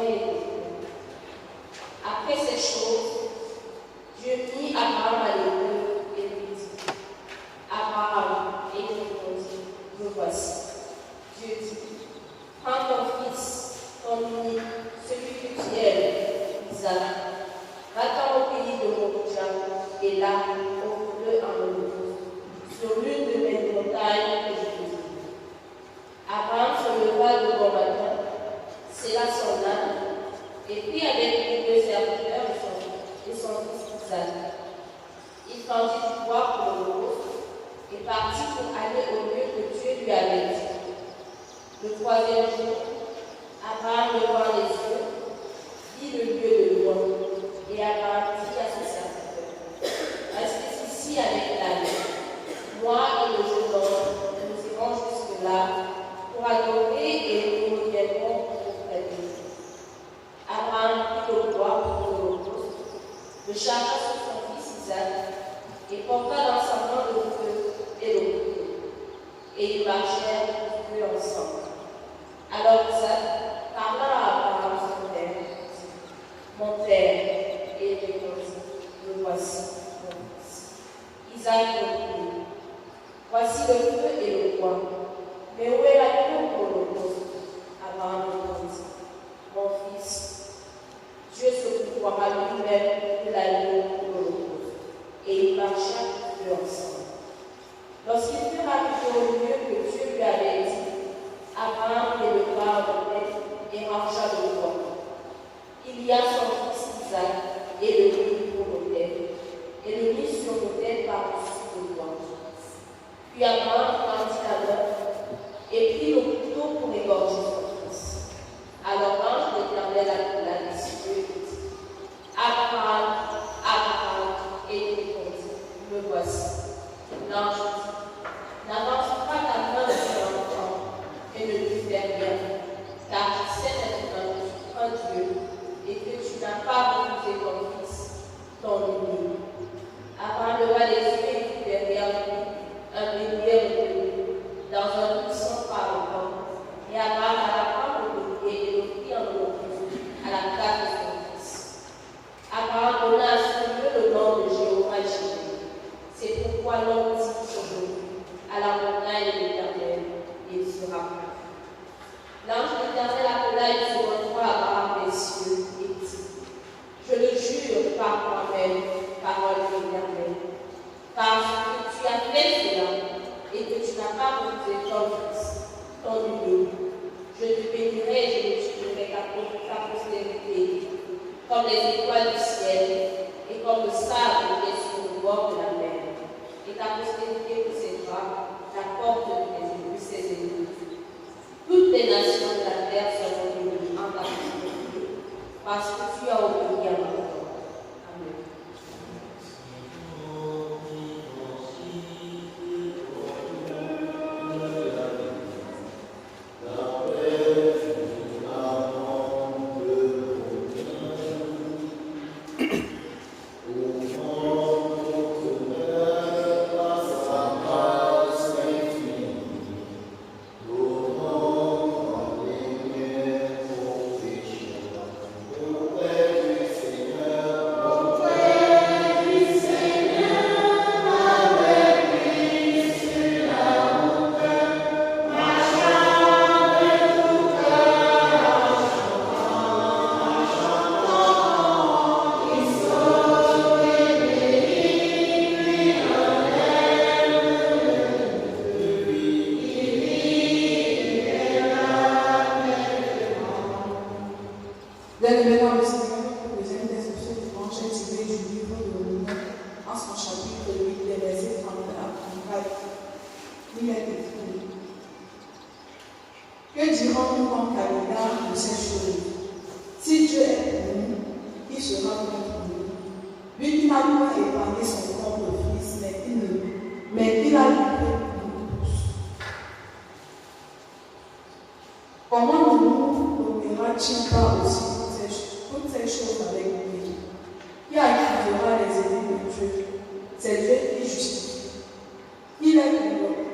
et après ces choses, Dieu mit Abraham à l'épreuve et lui dit, Abraham, et il répondit, me voici. Dieu dit, prends ton fils, ton unique, celui que tu aimes, Isaac, va-t'en au pays de Moria, et là, offre-le en holocauste, sur l'une de mes montagnes que je te dis. Abraham se leva de bon matin, scella son âne, et prit avec lui 2 serviteurs et son fils Isaac. Il tendit du bois pour l'holocauste et partit pour aller au lieu que Dieu lui avait dit. Le 3e jour, Abraham leva les yeux, vit le lieu de loin, et Abraham dit à ses serviteurs, restez ici avec l'âne. Moi et le jeune homme, nous irons jusque-là pour adorer et nous reviendrons auprès de lui. Abraham prit le bois pour l'holocauste, le chargea sur son fils Isaac, et porta dans sa main le feu et le couteau. Et ils marchèrent tous deux ensemble. Alors Isaac parla à Abraham son père, dit, mon père, et il répondit, le voici, mon fils. Isaac reprit, voici le feu et le bois, mais où est l'agneau pour l'holocauste? Abraham répondit, mon fils, Dieu se pourvoira lui-même de l'agneau pour l'holocauste. Et ils marchèrent tous deux ensemble. Lorsqu'ils furent arrivés au lieu que Dieu lui avait dit, Abraham éleva en tête et rangea le bois. Il y a son fils Isaac et le mit pour l'autel, et le mit sur l'autel par-dessus le bois. Puis Abraham tendit la main et prit le couteau pour égorger son fils. Alors l'ange de l'Éternel appela des cieux et dit, Abraham, Abraham, et il répondit, me voici. L'ange dit, n'avance pas ta main sur l'enfant et ne lui fais rien, car tu sais maintenant que tu crains Dieu et que tu n'as pas refusé ton fils, ton unique. Abraham leva les yeux et vit derrière lui un bélier retenu dans un buisson par le vent. Et Abraham alla prendre le bélier et le prit en holocauste à la place de son fils. Abraham donna à ce lieu le nom de Jéhovah Jireh. C'est pourquoi l'homme dit aujourd'hui, à la montagne de l'Éternel, il sera pris. L'ange de l'Éternel appela une seconde fois Abraham des cieux et dit, je le jure par moi-même, parole de l'Éternel, parce que tu as fait cela et que tu n'as pas refusé ton fils, ton unique, je te bénirai et je multiplierai ta postérité, comme les étoiles du ciel et comme le sable qui est sur le bord de la mer. Et ta postérité possédera la porte de ses ennemis. Toutes les nations de la terre seront bénies en ta postérité, parce que tu as obéi à ma parole. Amen.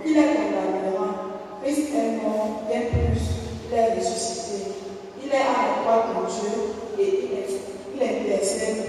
Il est condamnera, Christ est mort, bien plus, il est ressuscité. Il est à la droite de Dieu et il intercède.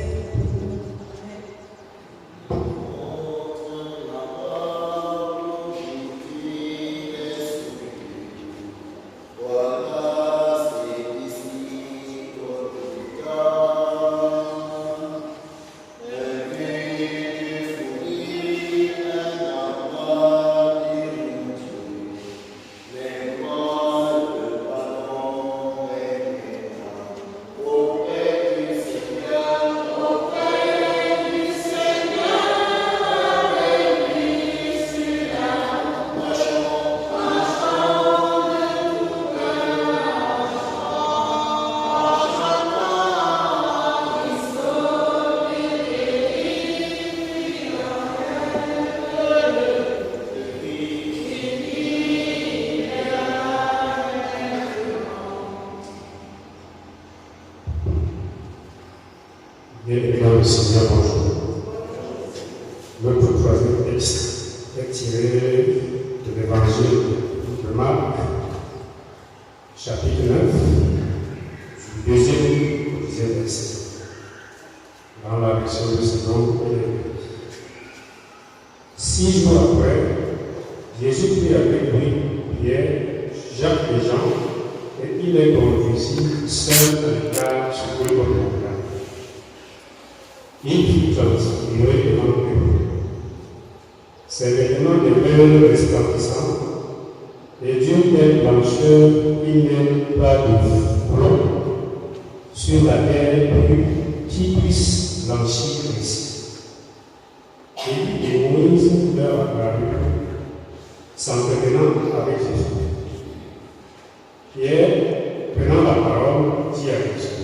Bien-aimés dans le Seigneur, bonjour. Notre troisième texte est tiré de l'évangile de Marc, chapitre 9, du 2e au 10e verset. Dans la version de seconde, il est 6 jours après, Jésus prit avec lui Pierre, Jacques et Jean, et il les conduisit seul à l'écart sur le montagne. Il fut transfiguré devant eux. S'événement demeure resplendissant, et d'une telle blancheur qu'il n'y a pas de plomb sur la terre qui puisse blanchir ainsi. Élie et Moïse leur apparurent, s'entretenant avec Jésus. Pierre, prenant la parole, dit à Jésus: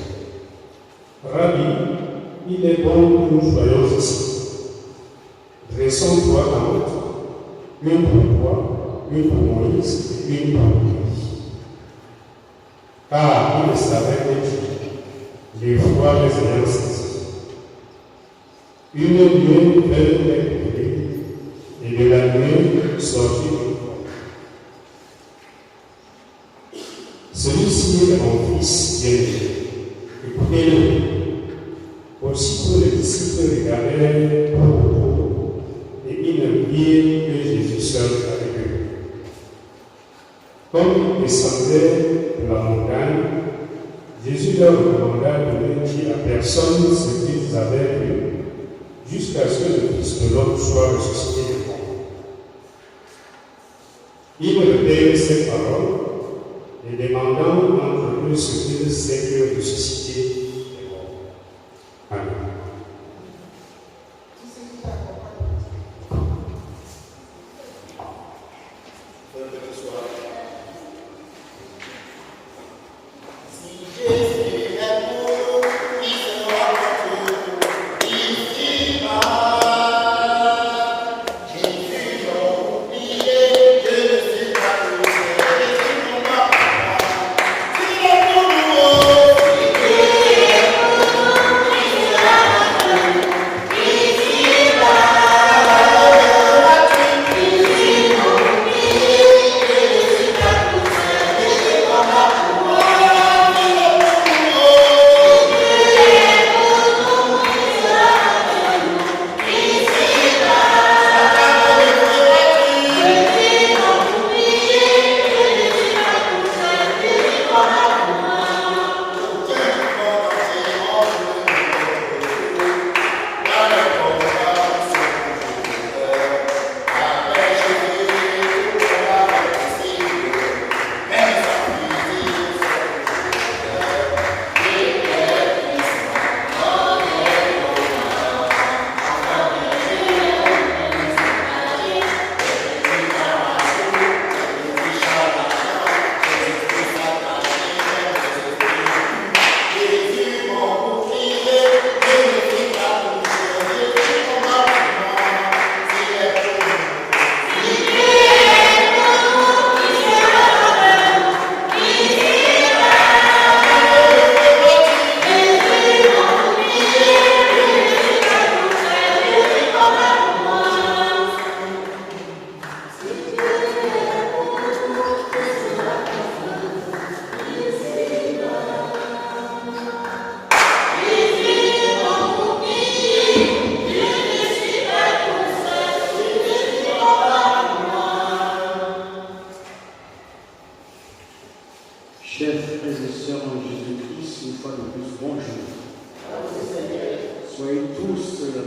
Rabbi, il est bon que nous soyons ici. Dressons 3 tentes, une pour toi, une pour Moïse et une pour Élie. Car il savait que les fois les ayant saisis. Une nuée vers les coulées, et de la nuée sortit une fois. Celui-ci est mon fils bien-aimé. Écoutez-le. Aussitôt les disciples regardèrent autour et ils ne virent que Jésus seul avec eux. Comme ils descendaient de la montagne, Jésus leur recommanda de ne dire à personne ce qu'ils avaient vu, jusqu'à ce que le Fils de l'homme soit ressuscité des morts. Ils reprirent ces paroles et demandant entre eux ce qu'ils sait que ressuscité des morts. Amen. Thank you.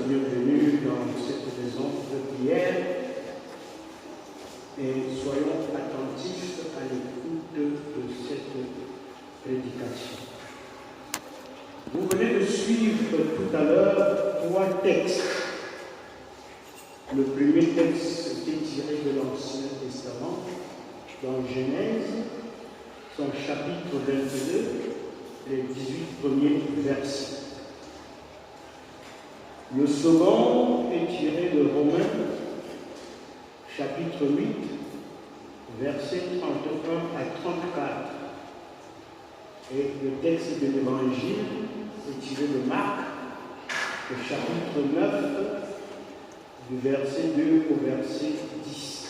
bienvenue dans cette maison de prière et soyons attentifs à l'écoute de cette prédication. Vous venez de suivre tout à l'heure 3 textes. Le premier texte était tiré de l'Ancien Testament, dans Genèse, son chapitre 22, les 18 premiers versets. Le second est tiré de Romains, chapitre 8, versets 31 à 34. Et le texte de l'Évangile est tiré de Marc, le chapitre 9, du verset 2 au verset 10.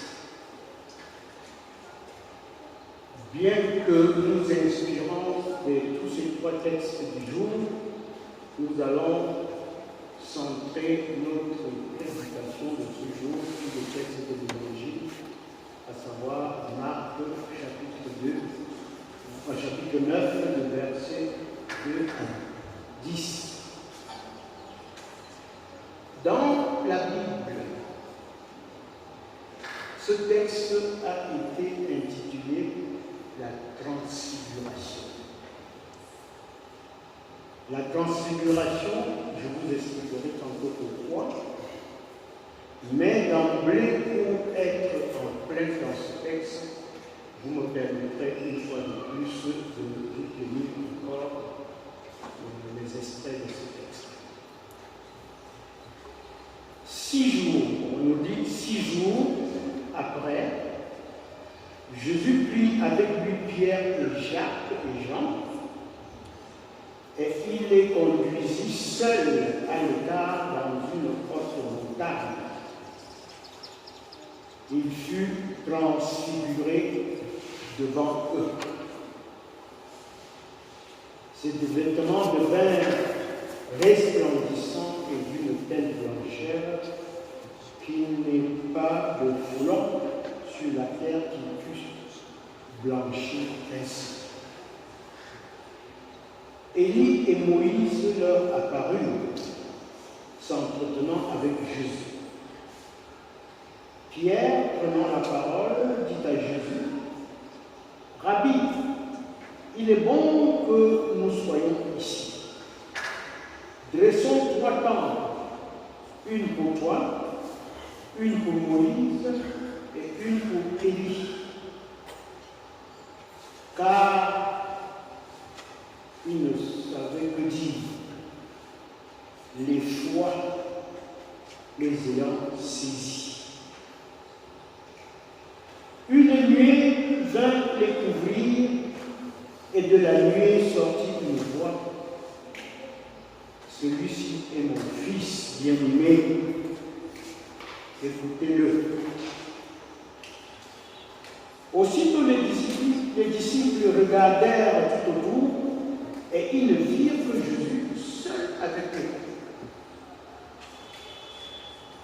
Bien que nous inspirons de tous ces 3 textes du jour, nous allons centrer notre prédication de ce jour sur le texte de l'Évangile, à savoir Marc chapitre 9, le verset 2 à 10. Dans la Bible, ce texte a été intitulé la transfiguration. La transfiguration, je vous expliquerai tantôt pourquoi, mais d'emblée, pour être en plein dans ce texte, vous me permettrez une fois de plus de vous tenir encore les extraits de ce texte. 6 jours, on nous dit 6 jours après, Jésus prit avec lui Pierre et Jacques et Jean, et il les conduisit seuls à l'écart dans une haute montagne. Il fut transfiguré devant eux. Ses vêtements devinrent resplendissants et d'une telle blancheur qu'il n'est pas de flocons sur la terre qui puisse blanchir ainsi. Élie et Moïse leur apparurent, s'entretenant avec Jésus. Pierre, prenant la parole, dit à Jésus, « Rabbi, il est bon que nous soyons ici. Dressons 3 tentes, une pour toi, une pour Moïse et une pour Élie. Car il ne savait que dire, les fois les ayant saisis. Une nuée vint les couvrir, et de la nuée sortit une voix. Celui-ci est mon fils bien-aimé, écoutez-le. Aussitôt les disciples regardèrent tout autour, et ils ne virent que Jésus seul avec eux.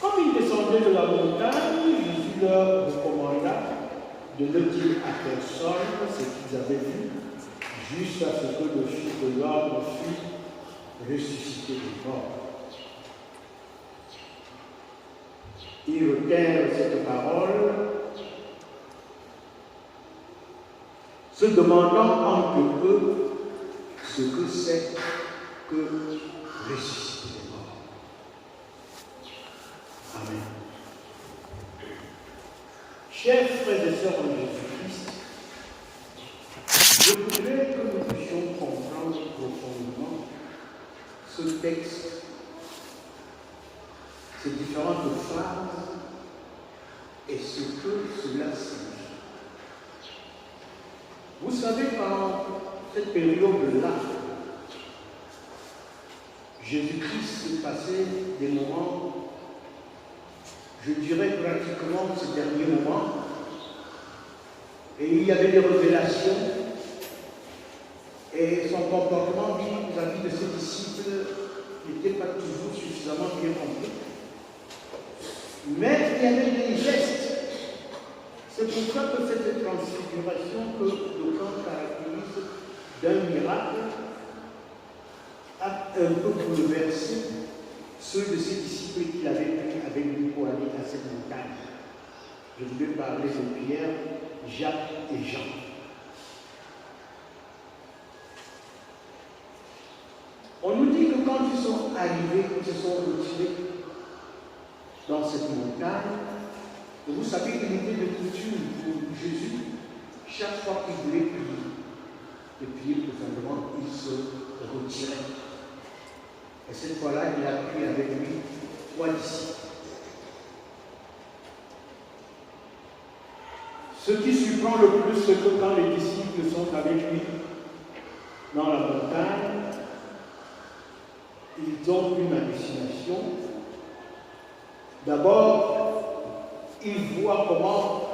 Comme ils descendaient de la montagne, Jésus leur recommanda de ne dire à personne ce qu'ils avaient vu, jusqu'à ce que le Fils de l'homme fût ressuscité des morts. Ils retinrent cette parole, se demandant entre eux ce que c'est que ressusciter des morts. Amen. Chers frères et sœurs en Jésus-Christ, je voudrais que nous puissions comprendre profondément ce texte, ces différentes phases et ce que cela signifie. Vous savez, pendant cette période-là, Jésus-Christ s'est passé des moments, je dirais pratiquement ces derniers moments, et il y avait des révélations, et son comportement vis-à-vis de ses disciples n'était pas toujours suffisamment bien compris. Mais il y avait des gestes. C'est pour ça que cette transfiguration que l'auteur caractérise d'un miracle a un peu bouleversé ceux de ses disciples qu'il avait pris avec lui pour aller à cette montagne. Je voulais parler de Pierre, Jacques et Jean. On nous dit que quand ils sont arrivés, ils se sont retirés dans cette montagne, vous savez qu'il était de coutume pour Jésus, chaque fois qu'il voulait prier, et prier profondément, il se retirait. Et cette fois-là, il a pris avec lui 3 disciples. Ce qui surprend le plus, c'est que quand les disciples sont avec lui dans la montagne, ils ont une hallucination. D'abord, ils voient comment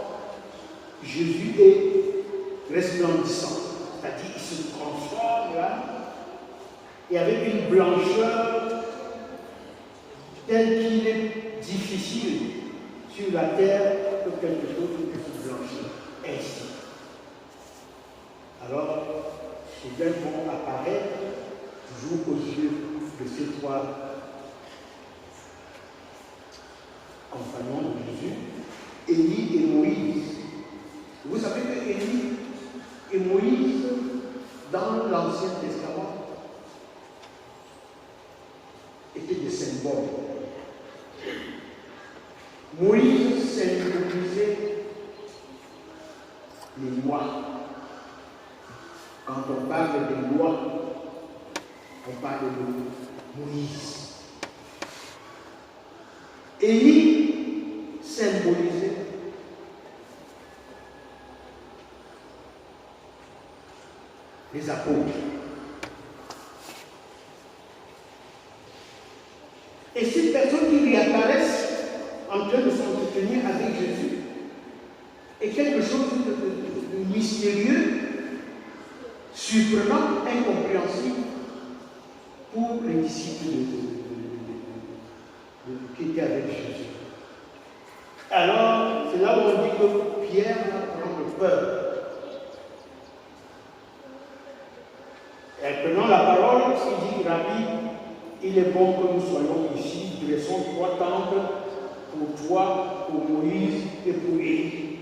Jésus est resplendissant, c'est-à-dire il se transforme là, et avec une blancheur telle qu'il est difficile sur la terre que quelque chose puisse blanchir ainsi. Alors, soudain vont apparaître, toujours aux yeux de ces 3 compagnons de Jésus, Élie et Moïse. Vous savez que Élie et Moïse, dans l'Ancien Testament, étaient des symboles. Moïse symbolisait les lois. Quand on parle des lois, on parle de Moïse. Élie symbolisait les apôtres. Et ces personnes qui réapparaissent en train de s'entretenir avec Jésus est quelque chose de mystérieux, surprenant, incompréhensible pour les disciples qui étaient avec Jésus. Alors, c'est là où on dit que Pierre va prendre peur. Et prenant la parole, il dit, Rabbi, il est bon que nous soyons ici, dressons 3 temples pour toi, pour Moïse et pour Élie.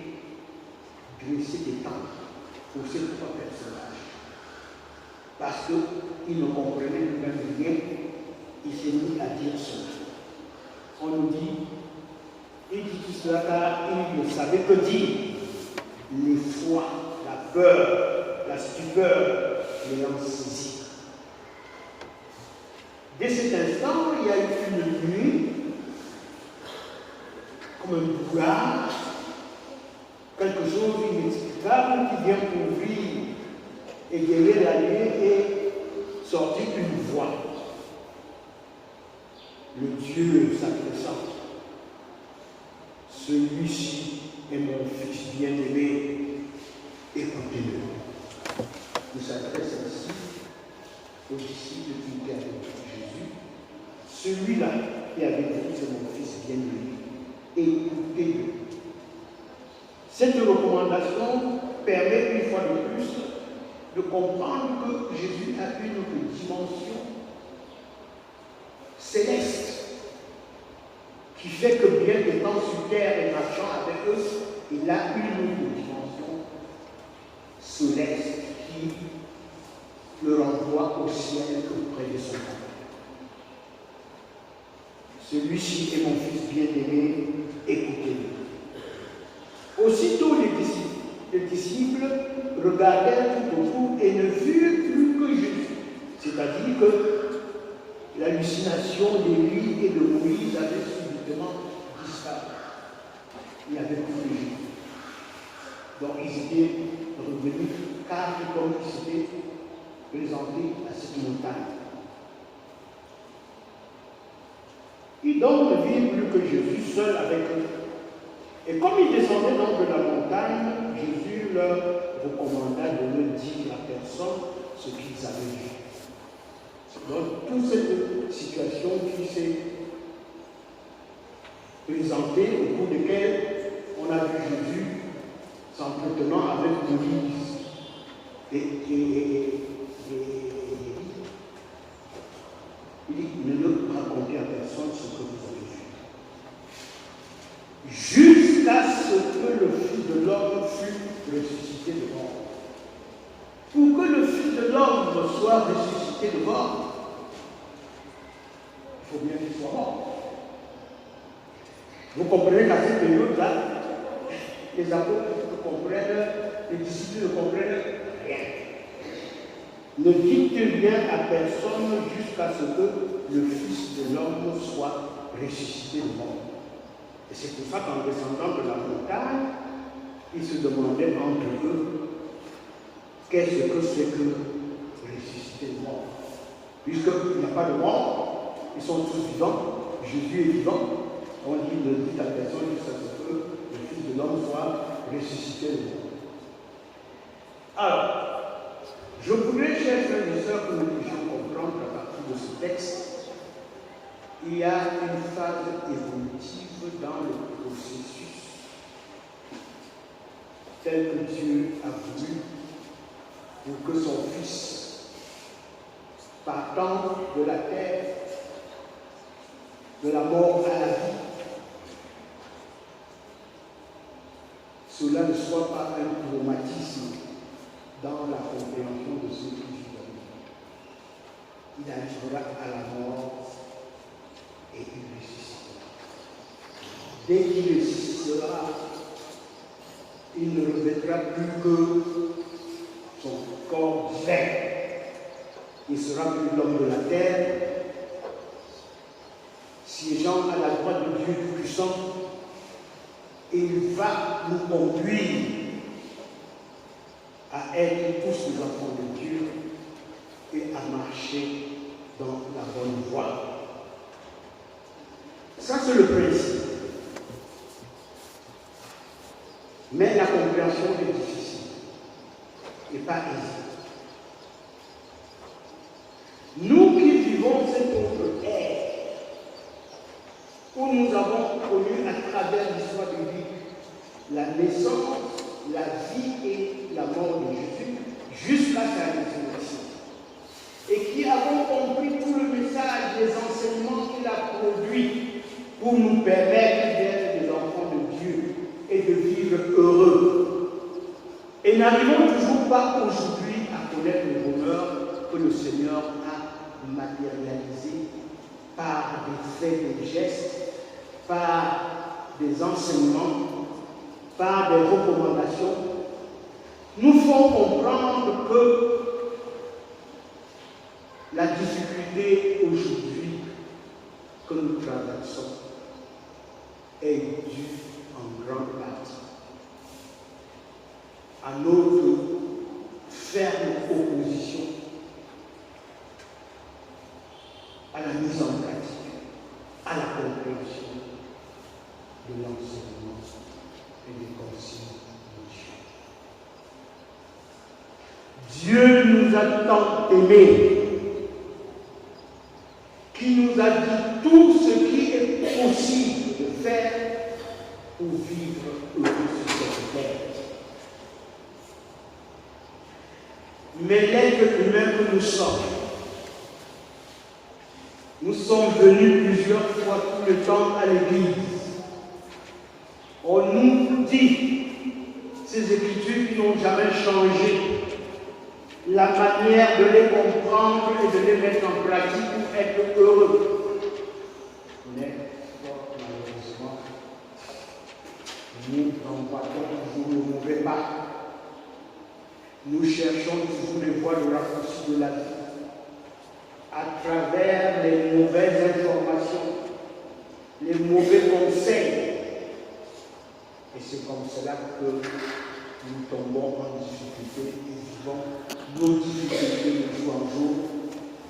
Dresser des temples pour ces 3 personnages. Parce qu'il ne comprenait même rien, il s'est mis à dire cela. On nous dit, il dit tout cela car il ne savait que dire. L'effroi, la peur, la stupeur l'ayant saisi. Dès cet instant, il y a eu une nuit, comme un brouillard, quelque chose d'inexplicable qui vient couvrir et derrière la nuit est sorti une voix. Le Dieu s'adressant. Celui-ci est mon fils bien-aimé, écoutez-le. Il s'adresse ainsi aux disciples qui étaient avec Jésus. Celui-là qui avait dit c'est mon fils bien-aimé, écoutez-le. Cette recommandation permet une fois de plus de comprendre que Jésus a une dimension céleste qui fait que bien étant sur terre et marchant avec eux, il a une dimension céleste qui le renvoie au ciel auprès de son Père. Celui-ci est mon fils bien-aimé, écoutez-le. Aussitôt les disciples regardèrent tout autour et ne virent plus que Jésus. C'est-à-dire que l'hallucination d'Élie et de Moïse avait subitement disparu. Il n'y avait plus que Jésus. Donc ils étaient revenus car comme ils s'étaient présentés à cette montagne. Ils donc ne virent plus que Jésus seul avec eux. Et comme ils descendaient donc de la montagne, Jésus leur recommanda de ne dire à personne ce qu'ils avaient vu. Donc, toute cette situation qui s'est présentée, au cours de laquelle on a vu Jésus s'entretenant avec Moïse et il dit, ne le racontez à personne soit ressuscité de mort, il faut bien qu'il soit mort. Vous comprenez qu'à cette période-là, les apôtres comprennent, les disciples ne comprennent rien. Ne dites rien à personne jusqu'à ce que le Fils de l'homme soit ressuscité de mort. Et c'est pour ça qu'en descendant de la montagne, ils se demandaient entre eux qu'est-ce que c'est que ressusciter de mort. Puisqu'il n'y a pas de mort, ils sont tous vivants, Jésus est vivant, on dit ne dit à personne jusqu'à ce que le Fils de l'homme soit ressuscité de mort. Alors, je voudrais, chers frères et sœurs, que nous puissions comprendre qu'à partir de ce texte, il y a une phase évolutive dans le processus tel que Dieu a voulu pour que son Fils, partant de la terre, de la mort à la vie, cela ne soit pas un traumatisme dans la compréhension de ceux qui vivent. Il arrivera à la mort et il ressuscitera. Dès qu'il ressuscitera, il ne revêtra plus que son corps divin. Il sera plus l'homme de la terre, siégeant à la droite de Dieu Tout-Puissant, et il va nous conduire à être tous les enfants de Dieu et à marcher dans la bonne voie. Ça, c'est le principe. Mais la compréhension est difficile et pas aisée. Nous qui vivons cette autre ère, où nous avons connu à travers l'histoire biblique la naissance, la vie et la mort de Jésus jusqu'à sa résurrection, et qui avons compris tout le message, les enseignements qu'il a produits pour nous permettre d'être des enfants de Dieu et de vivre heureux. Et n'arrivons toujours pas aujourd'hui à connaître le bonheur que le Seigneur a matérialisé par des faits, des gestes, par des enseignements, par des recommandations, nous font comprendre que la difficulté aujourd'hui que nous traversons est due en grande partie à notre ferme opposition à la mise en pratique, à la compréhension de l'enseignement et des consignes de Dieu. Dieu nous a tant aimés qu'il nous a dit tout ce qui est possible de faire pour vivre heureux sur cette terre. Mais l'être humain que nous sommes venus plusieurs fois tout le temps à l'église. On nous dit ces écritures qui n'ont jamais changé, la manière de les comprendre et de les mettre en pratique pour être heureux. Mais, malheureusement, nous emboîtons toujours le mauvais pas. Nous cherchons toujours les voies de raccourci de la vie à travers les mauvaises informations, les mauvais conseils. Et c'est comme cela que nous tombons en difficulté et vivons nos difficultés de jour en jour,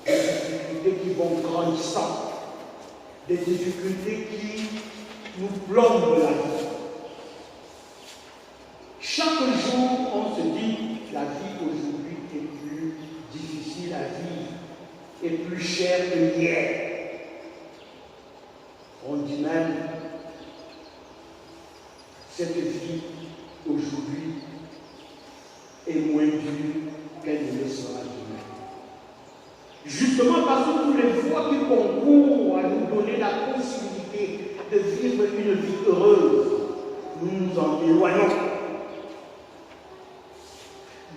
des difficultés qui vont grandissant, des difficultés qui nous plombent la vie. Chaque jour, on se dit, la vie aujourd'hui est plus difficile à vivre, est plus chère que hier. On dit même, cette vie aujourd'hui est moins dure qu'elle ne le sera demain. Justement parce que tous les voies qui concourent à nous donner la possibilité de vivre une vie heureuse, nous nous en éloignons.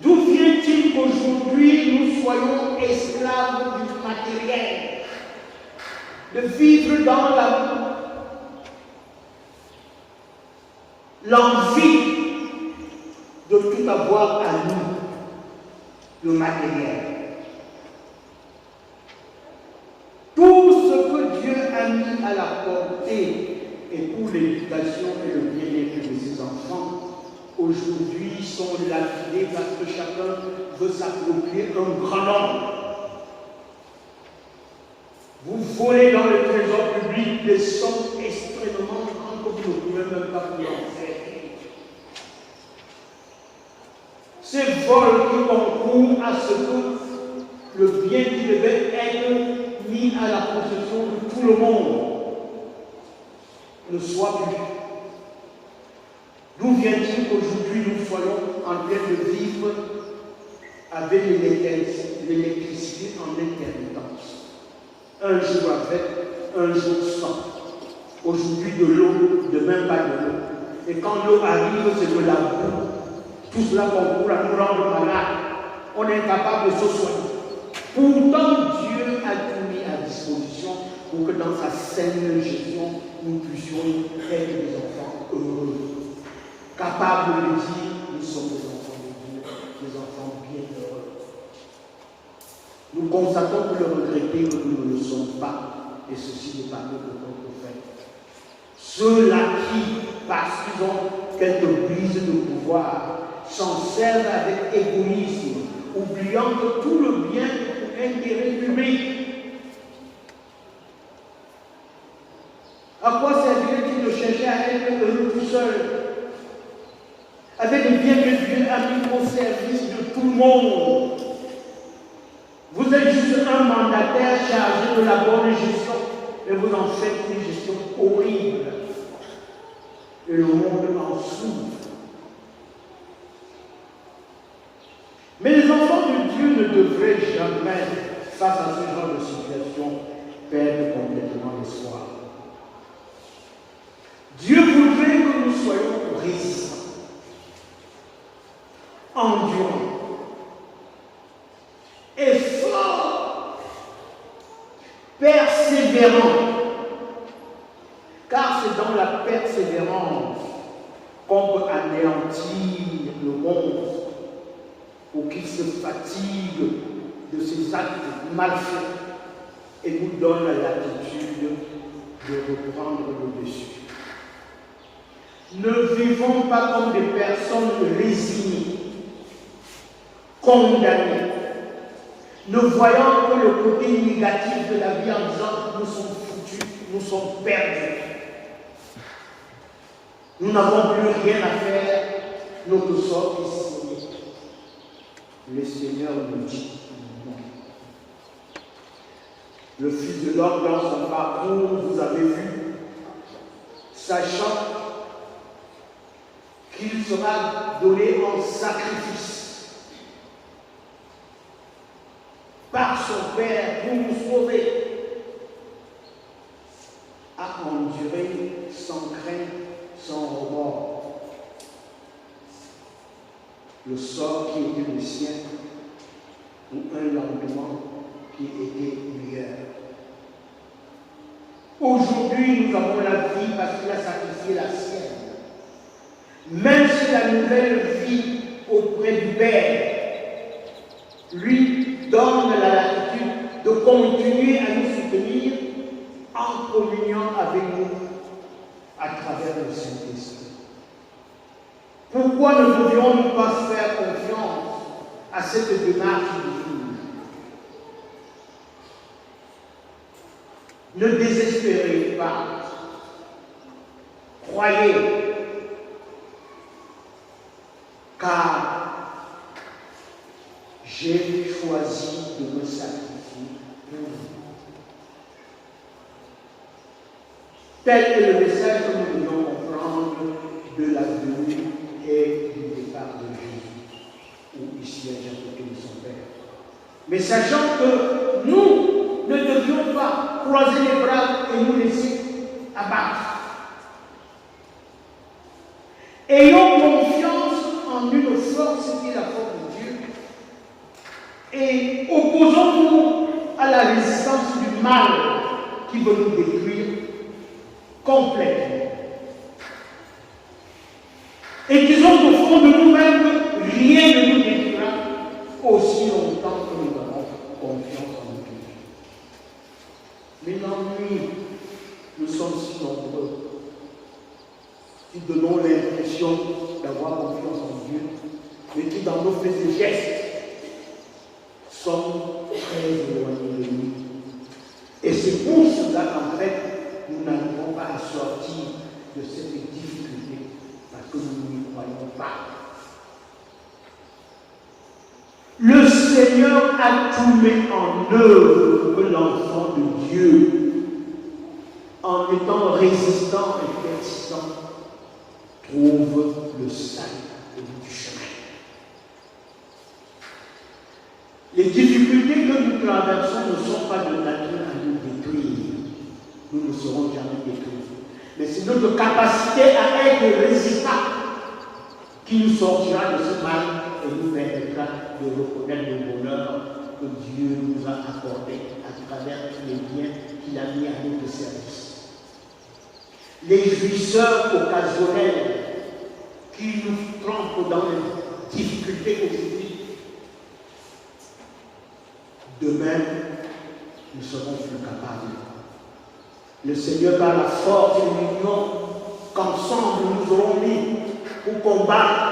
D'où vient-il qu'aujourd'hui nous soyons matériel, de vivre dans l'envie de tout avoir à nous, le matériel. Tout ce que Dieu a mis à la portée et pour l'éducation et le bien-être de ses enfants, aujourd'hui sont lapidés parce que chacun veut s'approprier un grand nombre. Vous volez dans le trésor public des sommes extrêmement grandes que vous ne pouvez même pas vous en faire. Ces vols qui concourent à ce que le bien qui devait être mis à la possession de tout le monde ne soit plus. D'où vient-il qu'aujourd'hui nous soyons en train de vivre avec l'électricité en intermittence? Un jour avec, un jour sans. Aujourd'hui de l'eau, demain pas de l'eau. Et quand l'eau arrive, c'est de la boue. Tout cela concourt à nous rendre malades. On est incapable de se soigner. Pourtant, Dieu a tout mis à disposition pour que dans sa saine gestion, nous puissions être des enfants heureux. Capables de dire, nous sommes des enfants de Dieu, des enfants bienheureux. Nous constatons que le regretter que nous ne le sommes pas, et ceci n'est pas de notre fait. Ceux-là qui, parce qu'ils ont quelques brises de pouvoir, s'en servent avec égoïsme, oubliant que tout le bien est pour intérêt public. À quoi servirait-il de chercher à être heureux tout seul, avec le bien que Dieu a mis au service de tout le monde? Vous êtes juste un mandataire chargé de la bonne gestion, et vous en faites une gestion horrible. Et le monde en souffre. Mais les enfants de Dieu ne devraient jamais, face à ce genre de situation, perdre complètement l'espoir. Dieu voudrait que nous soyons résistants, endurants, et forts, persévérants. Car c'est dans la persévérance qu'on peut anéantir le monde pour qu'il se fatigue de ses actes malfaits et nous donne la latitude de reprendre le dessus. Ne vivons pas comme des personnes résignées, condamnées, ne voyant que le côté négatif de la vie en disant nous sommes foutus, nous sommes perdus. Nous n'avons plus rien à faire, notre sort est signé. Le Seigneur nous dit non. Le Fils de l'homme dans son parcours, vous avez vu, sachant qu'il sera donné en sacrifice par son Père pour nous sauver, a enduré sans crainte, sans remords, le sort qui était le sien ou un lendemain qui était meilleur. Aujourd'hui, nous avons la vie parce qu'il a sacrifié la sienne. Même si la nouvelle vie auprès du Père lui donne la latitude de continuer à nous soutenir en communion avec nous à travers le Saint-Esprit. Pourquoi ne devrions-nous pas faire confiance à cette démarche divine? Ne désespérez pas. Croyez. Car j'ai choisi de me sacrifier pour vous. Tel est le message que nous devons comprendre de la venue et du départ de Jésus, ou ici à côté de son Père. Mais sachant que nous ne devions pas croiser les bras et nous laisser abattre. Ayons confiance en une force qui est la force de Dieu et opposons-nous à la résistance qui veut nous détruire complètement. Et disons qu'au fond de nous-mêmes, rien ne nous détruira aussi longtemps que nous avons confiance en Dieu. Mais l'ennui, nous sommes si nombreux qui donnons l'impression d'avoir confiance en Dieu, mais qui dans nos faits et gestes sommes très éloignés de lui. Et c'est pour cela qu'en fait, nous n'arrivons pas à sortir de cette difficulté, parce que nous n'y croyons pas. Le Seigneur a tout mis en œuvre pour que l'enfant de Dieu, en étant résistant et persistant, trouve le salut au bout du chemin. Les difficultés que nous traversons ne sont pas de nature à nous détruire. Nous ne serons jamais détruits. Mais c'est notre capacité à être résistants qui nous sortira de ce mal et nous permettra de reconnaître le bonheur que Dieu nous a accordé à travers tous les biens qu'il a mis à notre service. Les jouisseurs occasionnels qui nous trompent dans les difficultés aujourd'hui, demain, nous serons plus capables. Le Seigneur, par la force et l'union qu'ensemble nous aurons mis pour combattre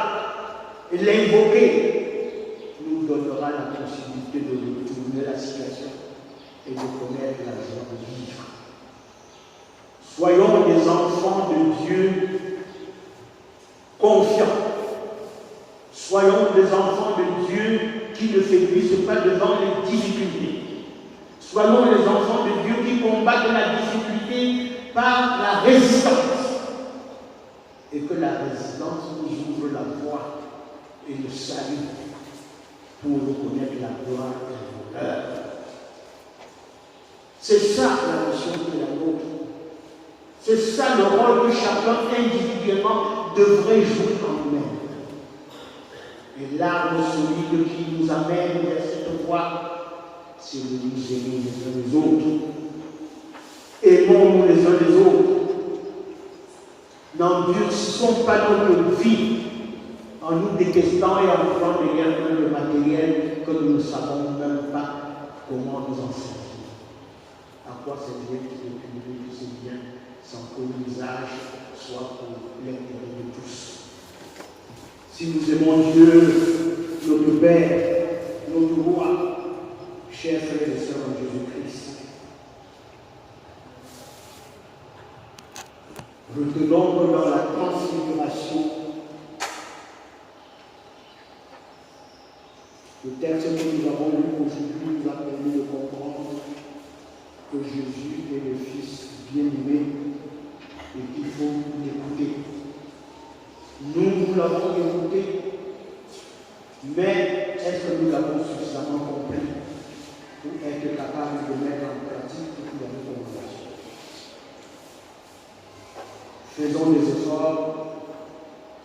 et l'invoquer, nous donnera la possibilité de retourner la situation et de connaître la joie de vivre. Soyons des enfants de Dieu confiants. Soyons des enfants de Dieu qui ne faiblissent pas devant les difficultés. Soyons les enfants de Dieu qui combattent la difficulté par la résistance. Et que la résistance nous ouvre la voie et le salut pour reconnaître la gloire et l'honneur. C'est ça la mission qui est la nôtre. C'est ça le rôle que chacun individuellement devrait jouer en nous-mêmes. Et l'arme solide qui nous amène vers cette voie, c'est de nous aimer les uns les autres. Aimons-nous les uns les autres. N'endurcissons pas notre vie en nous détestant et en prenant derrière nous le matériel que nous ne savons même pas comment nous en servir. À quoi servir de cumuler tous ces biens sans que l'usage soit pour l'intérêt de tous? Si nous aimons Dieu, notre Père, notre Roi, chers frères et sœurs en Jésus-Christ, retenons que dans la transfiguration, le texte que nous avons lu aujourd'hui nous a permis de comprendre que Jésus est le Fils bien-aimé et qu'il faut l'écouter. Nous l'avons écouté, mais est-ce que nous l'avons suffisamment compris pour être capable de mettre en pratique toutes les recommandations? Faisons des efforts,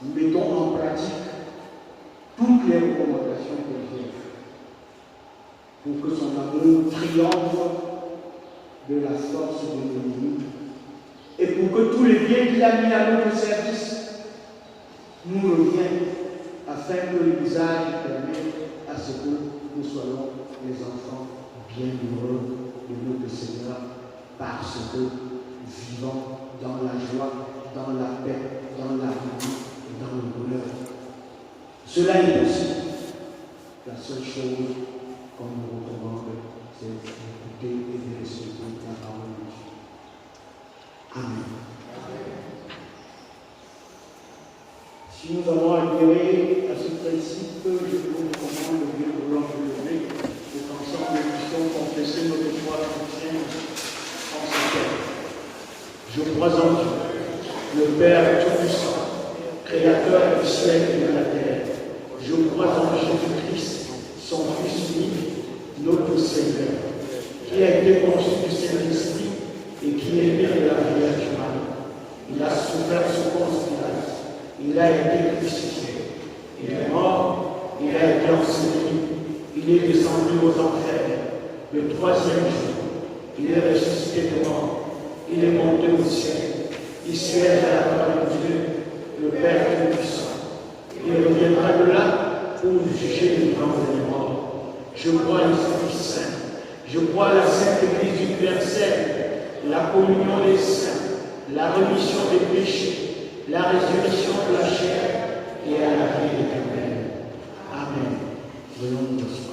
mettons en pratique toutes les recommandations que Dieu fait pour que son amour triomphe de la force de l'ennemi et pour que tous les biens qu'il a mis à notre service nous reviennent afin que l'usage permette à ce que nous soyons les enfants bienheureux de notre Seigneur parce que vivons dans la joie, dans la paix, dans l'harmonie et dans le bonheur. Cela est possible. La seule chose qu'on nous recommande, c'est d'écouter et de respecter la parole de Dieu. Amen. Si nous avons adhéré à ce principe, je vous recommande de bien vouloir vous lever pour qu'ensemble nous puissions confesser notre foi chrétienne en ce terme. Je crois en Dieu, le Père Tout-Puissant, Créateur du ciel et de la terre. Je crois en Jésus-Christ, son Fils unique, notre Seigneur, qui a été conçu du Saint-Esprit et qui est né de la Vierge Marie. Il a souffert sous Ponce Pilate. Il a été crucifié, il est mort, il a été enseveli, il est descendu aux enfers. Le troisième jour, Il est ressuscité de mort. Il est monté au ciel. Il siège à la droite de Dieu, le Père Tout-Puissant. Il reviendra de là pour juger les vivants et les morts. Je crois en l'Esprit Saint. Je crois à la Sainte Église universelle, la communion des saints, la rémission des péchés, la résurrection de la chair et à la vie éternelle. Amen. Venons nous asseoir.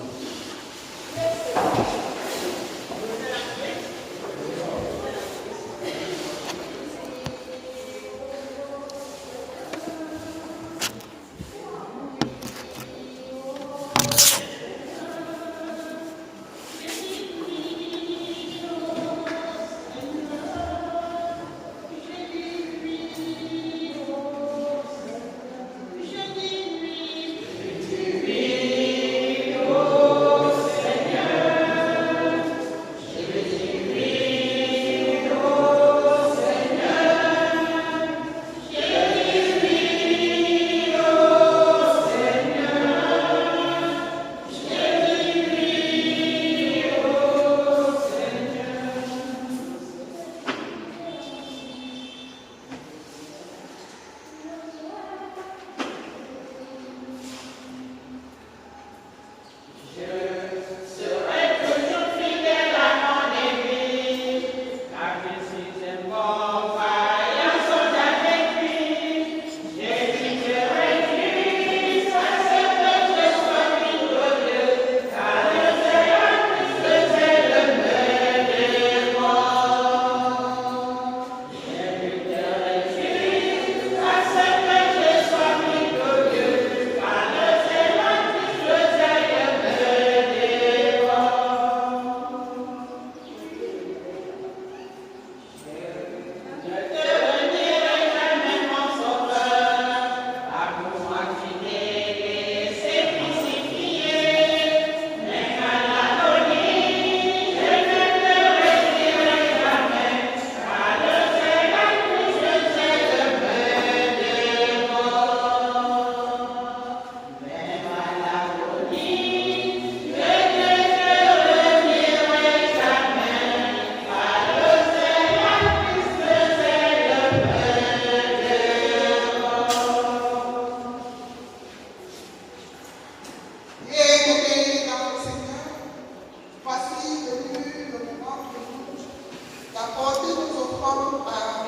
D'apporter nos offrandes par